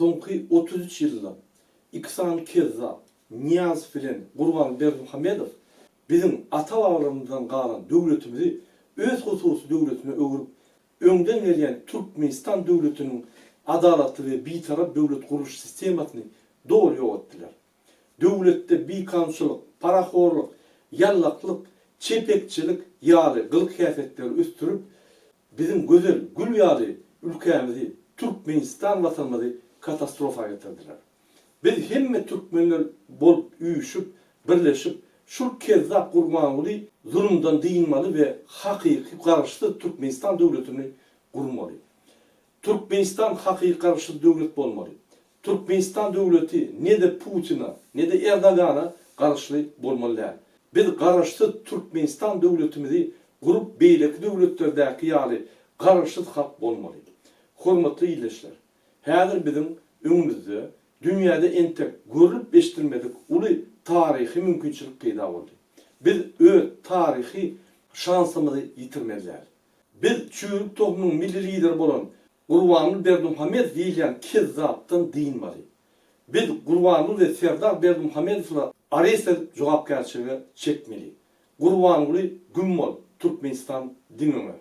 soňky 33 ýylda 2 san Keza, Niyaz filan Gurban Berdimuhammedow bizim ata-babalarymyzdan galan döwletimizi öz hususy döwletine öwürüp öňden gelýän Türkmenistan döwletiniň adalatly we bitarap döwlet guruş sistemasyny dogry ýok etdiler. Döwletde bikamçylyk, paraxorlyk, ýallaklyk, çepekçilik ýaly gylyk häsiýetleri üstürüp bizim gözel gül ýaly ülkemizi, Türkmenistan watanymyzy katastrofa getirdiler. Biz hemme Türkmenler bolup üýüşüp, birleşip şu kezzap Gurbanguly zulümden diýilmeli we hakyky garaşly Türkmenistan döwletini gurmaly. Türkmenistan hakyky garaşly döwlet bolmaly. Türkmenistan döwleti ne de Putina, ne de Erdogana garaşly bolmaly. Biz garaşly Türkmenistan döwletimizi gurup beýleki döwletlerdäki ýaly garaşly halk bolmaly. Hormatly ýyleşler. Häzir bizim öňümizde dünýäde entek görüp eşitilmedik uly tarihi mümkinçilik peýda boldy. Biz öz tarihi şansymyzy ýitirmeliler. Biz çüýük togumyň milli lideri bolan Gurban Berdimuhammedow diýilýän kezzapdan diýilmeli. Biz Gurban we Serdar Berdimuhammedowla aresa jogapkärçiligi çekmeli. Gurbanguly gümmol Türkmenistan dinleme.